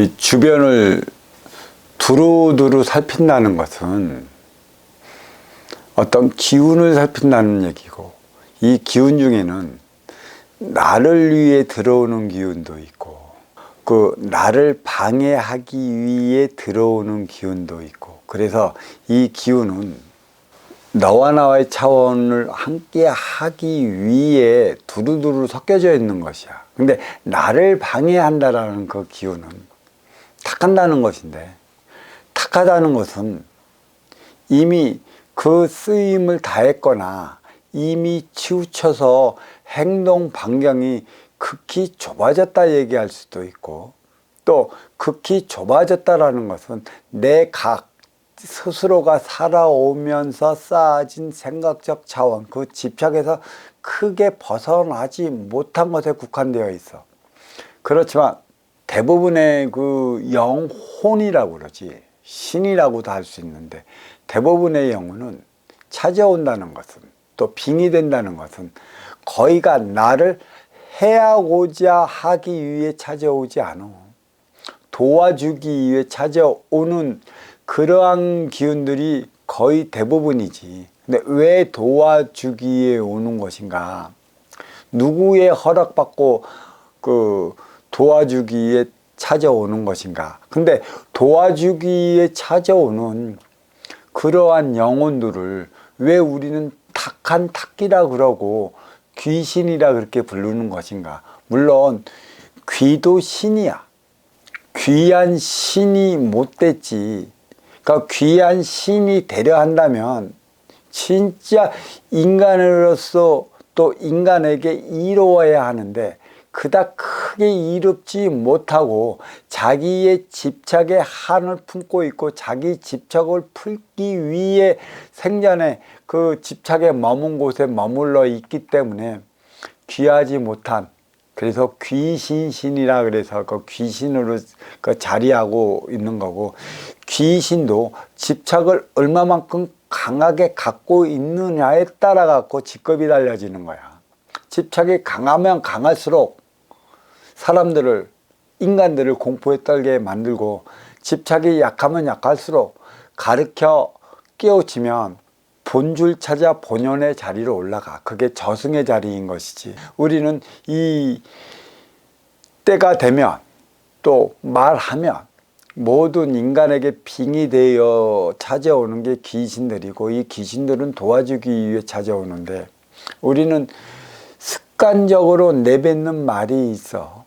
이 주변을 두루두루 살핀다는 것은 어떤 기운을 살핀다는 얘기고, 이 기운 중에는 나를 위해 들어오는 기운도 있고, 그 나를 방해하기 위해 들어오는 기운도 있고, 그래서 이 기운은 너와 나의 차원을 함께 하기 위해 두루두루 섞여져 있는 것이야. 근데 나를 방해한다라는 그 기운은 탁한다는 것인데, 탁하다는 것은 이미 그 쓰임을 다했거나 이미 치우쳐서 행동 반경이 극히 좁아졌다 얘기할 수도 있고, 또 극히 좁아졌다라는 것은 내 각 스스로가 살아오면서 쌓아진 생각적 차원, 그 집착에서 크게 벗어나지 못한 것에 국한되어 있어. 그렇지만 대부분의 그 영혼이라고 그러지, 신이라고도 할 수 있는데, 대부분의 영혼은 찾아온다는 것은, 또 빙의된다는 것은 거의가 나를 해하고자 하기 위해 찾아오지 않아. 도와주기 위해 찾아오는 그러한 기운들이 거의 대부분이지. 근데 왜 도와주기 위해 오는 것인가? 누구의 허락받고 그 도와주기 위해 찾아오는 것인가? 근데 도와주기 위해 찾아오는 그러한 영혼들을 왜 우리는 탁한 탁기라 그러고 귀신이라 그렇게 부르는 것인가? 물론 귀도 신이야. 귀한 신이 못 됐지. 그러니까 귀한 신이 되려 한다면 진짜 인간으로서 또 인간에게 이로워야 하는데, 그닥 크게 이롭지 못하고 자기의 집착에 한을 품고 있고, 자기 집착을 풀기 위해 생전에 그 집착에 머문 곳에 머물러 있기 때문에 귀하지 못한, 그래서 귀신신이라 그래서 그 귀신으로 그 자리하고 있는 거고, 귀신도 집착을 얼마만큼 강하게 갖고 있느냐에 따라 갖고 직급이 달라지는 거야. 집착이 강하면 강할수록 사람들을, 인간들을 공포에 떨게 만들고, 집착이 약하면 약할수록 가르쳐 깨우치면 본줄 찾아 본연의 자리로 올라가. 그게 저승의 자리인 것이지. 우리는 이 때가 되면, 또 말하면 모든 인간에게 빙의되어 찾아오는 게 귀신들이고, 이 귀신들은 도와주기 위해 찾아오는데, 우리는 습관적으로 내뱉는 말이 있어.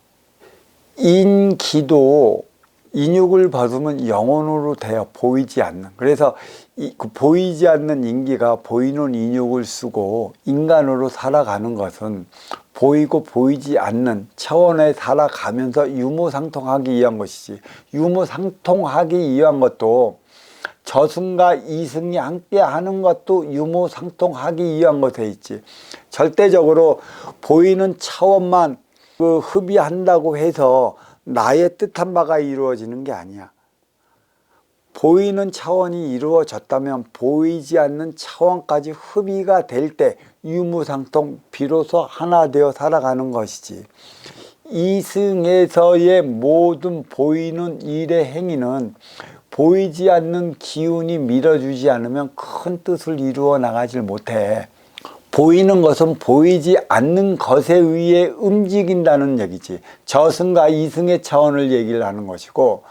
인기도 인육을 벗으면 영혼으로 되어 보이지 않는. 그래서 그 보이지 않는 인기가 보이는 인육을 쓰고 인간으로 살아가는 것은 보이고 보이지 않는 차원에 살아가면서 유무상통하기 위한 것이지. 유무상통하기 위한 것도, 저승과 이승이 함께 하는 것도 유무상통하기 위한 것에 있지. 절대적으로 보이는 차원만 그 흡의한다고 해서 나의 뜻한 바가 이루어지는 게 아니야. 보이는 차원이 이루어졌다면 보이지 않는 차원까지 흡의가 될 때 유무상통, 비로소 하나 되어 살아가는 것이지. 이승에서의 모든 보이는 일의 행위는 보이지 않는 기운이 밀어주지 않으면 큰 뜻을 이루어 나가질 못해. 보이는 것은 보이지 않는 것에 의해 움직인다는 얘기지. 저승과 이승의 차원을 얘기를 하는 것이고,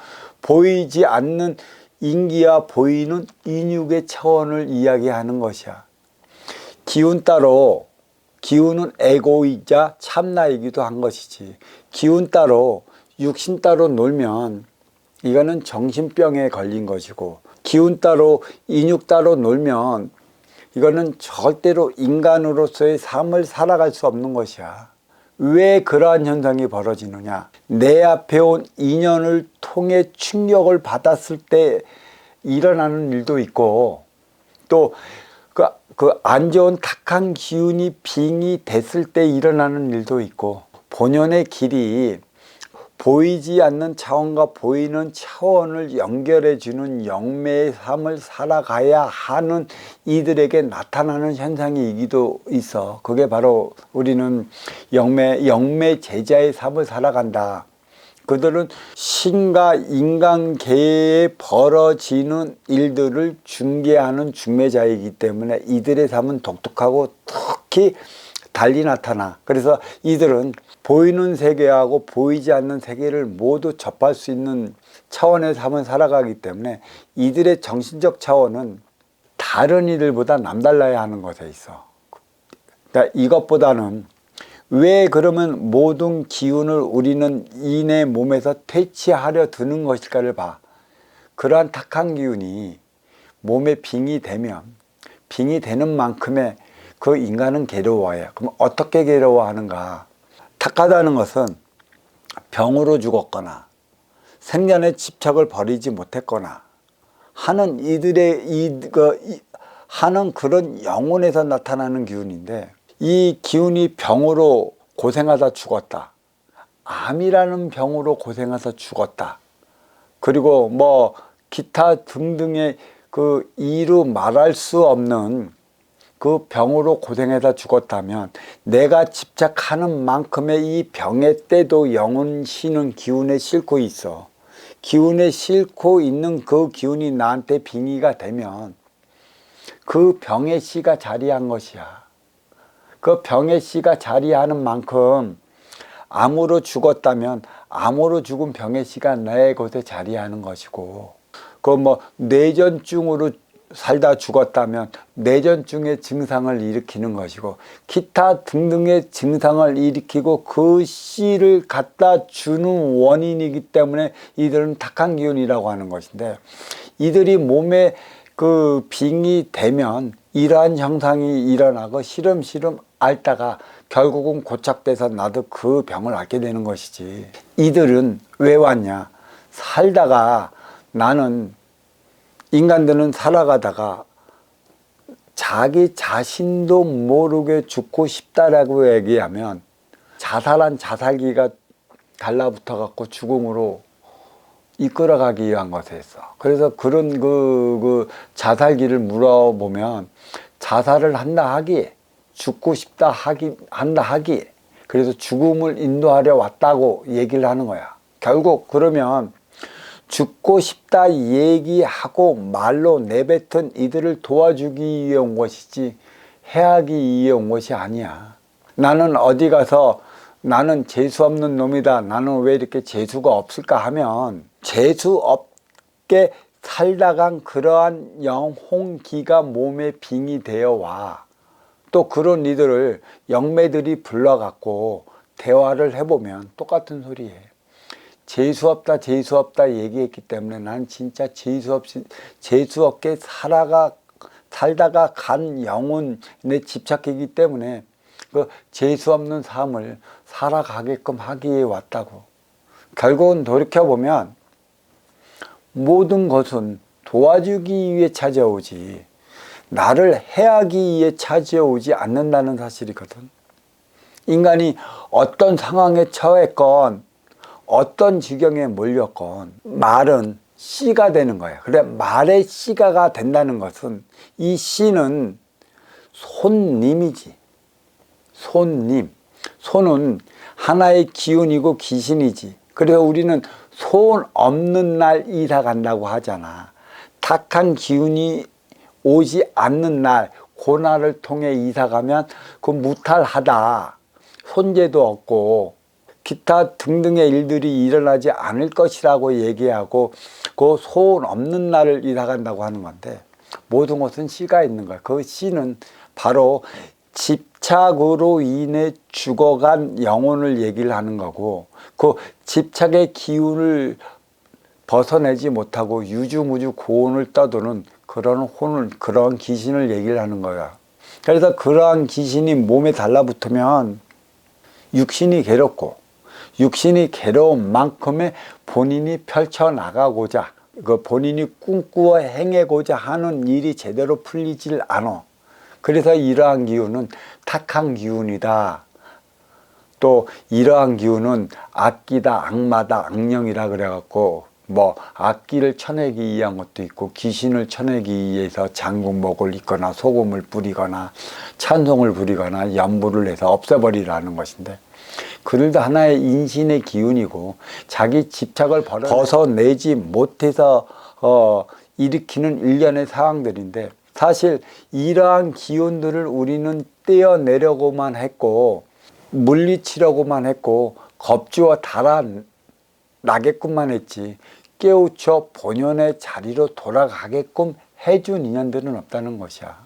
보이지 않는 인기와 보이는 인육의 차원을 이야기하는 것이야. 기운 따로, 기운은 에고이자 참나이기도 한 것이지. 기운 따로, 육신 따로 놀면 이거는 정신병에 걸린 것이고, 기운 따로, 인육 따로 놀면 이거는 절대로 인간으로서의 삶을 살아갈 수 없는 것이야. 왜 그러한 현상이 벌어지느냐? 내 앞에 온 인연을 통해 충격을 받았을 때 일어나는 일도 있고, 또 그 안 좋은 탁한 기운이 빙이 됐을 때 일어나는 일도 있고, 본연의 길이 보이지 않는 차원과 보이는 차원을 연결해 주는 영매의 삶을 살아가야 하는 이들에게 나타나는 현상이기도 있어. 그게 바로 우리는 영매 제자의 삶을 살아간다. 그들은 신과 인간계에 벌어지는 일들을 중개하는 중매자이기 때문에 이들의 삶은 독특하고 특히 달리 나타나. 그래서 이들은 보이는 세계하고 보이지 않는 세계를 모두 접할 수 있는 차원의 삶을 살아가기 때문에 이들의 정신적 차원은 다른 이들보다 남달라야 하는 것에 있어. 그러니까 이것보다는 왜 그러면 모든 기운을 우리는 이내 몸에서 퇴치하려 드는 것일까를 봐. 그러한 탁한 기운이 몸에 빙이 되면 빙이 되는 만큼의 그 인간은 괴로워해요. 그럼 어떻게 괴로워하는가? 탁하다는 것은 병으로 죽었거나 생전에 집착을 버리지 못했거나 하는 하는 그런 영혼에서 나타나는 기운인데, 이 기운이 병으로 고생하다 죽었다, 암이라는 병으로 고생해서 죽었다, 그리고 뭐 기타 등등의 그 이루 말할 수 없는 그 병으로 고생해서 죽었다면 내가 집착하는 만큼의 이 병의 때도 영혼 쉬는 기운에 싣고 있어. 기운에 싣고 있는 그 기운이 나한테 빙의가 되면 그 병의 씨가 자리한 것이야. 그 병의 씨가 자리하는 만큼 암으로 죽었다면 암으로 죽은 병의 씨가 내 곳에 자리하는 것이고, 그 뭐 뇌전증으로 살다 죽었다면 뇌전증의 증상을 일으키는 것이고, 기타 등등의 증상을 일으키고 그 씨를 갖다 주는 원인이기 때문에 이들은 탁한 기운이라고 하는 것인데, 이들이 몸에 그 빙이 되면 이러한 형상이 일어나고 시름시름 앓다가 결국은 고착돼서 나도 그 병을 앓게 되는 것이지. 이들은 왜 왔냐? 살다가, 나는 인간들은 살아가다가 자기 자신도 모르게 죽고 싶다라고 얘기하면 자살한 자살기가 달라붙어 갖고 죽음으로 이끌어가기 위한 것이었어. 그래서 그런 그 자살기를 물어보면 자살을 한다 하기, 죽고 싶다 하기, 한다 하기, 그래서 죽음을 인도하려 왔다고 얘기를 하는 거야. 결국 그러면 죽고 싶다 얘기하고 말로 내뱉은 이들을 도와주기 위해 온 것이지 해하기 위해 온 것이 아니야. 나는 어디 가서 나는 재수 없는 놈이다, 나는 왜 이렇게 재수가 없을까 하면, 재수 없게 살다간 그러한 영혼기가 몸에 빙이 되어 와. 또 그런 이들을 영매들이 불러갖고 대화를 해보면 똑같은 소리에 재수 없다 재수 없다 얘기했기 때문에 난 진짜 재수 없게 살다가 간 영혼에 집착이기 때문에 그 재수 없는 삶을 살아가게끔 하기 위해 왔다고. 결국은 돌이켜보면 모든 것은 도와주기 위해 찾아오지 나를 해하기 위해 찾아오지 않는다는 사실이거든. 인간이 어떤 상황에 처했건 어떤 지경에 몰렸건 말은 씨가 되는 거야. 그래, 말의 씨가 된다는 것은 이 씨는 손님이지. 손님. 손은 하나의 기운이고 귀신이지. 그래서 우리는 손 없는 날 이사 간다고 하잖아. 탁한 기운이 오지 않는 날, 고날을 통해 이사 가면 그 무탈하다, 손재도 없고 기타 등등의 일들이 일어나지 않을 것이라고 얘기하고 그 소원 없는 날을 이사 간다고 하는 건데, 모든 것은 씨가 있는 거야. 그 씨는 바로 집착으로 인해 죽어간 영혼을 얘기를 하는 거고, 그 집착의 기운을 벗어내지 못하고 유주무주 고혼을 떠도는 그런 귀신을 얘기를 하는 거야. 그래서 그러한 귀신이 몸에 달라붙으면 육신이 괴롭고, 육신이 괴로운 만큼의 본인이 펼쳐나가고자, 그 본인이 꿈꾸어 행해고자 하는 일이 제대로 풀리질 않아. 그래서 이러한 기운은 탁한 기운이다. 또 이러한 기운은 악기다, 악마다, 악령이라 그래갖고 뭐 악기를 쳐내기 위한 것도 있고 귀신을 쳐내기 위해서 장군목을 입거나 소금을 뿌리거나 찬송을 부리거나 연부를 해서 없애버리라는 것인데, 그들도 하나의 인신의 기운이고 자기 집착을 벗어내지 못해서 일으키는 일련의 상황들인데, 사실 이러한 기운들을 우리는 떼어내려고만 했고 물리치려고만 했고 겁주어 달아나게끔만 했지 깨우쳐 본연의 자리로 돌아가게끔 해준 인연들은 없다는 것이야.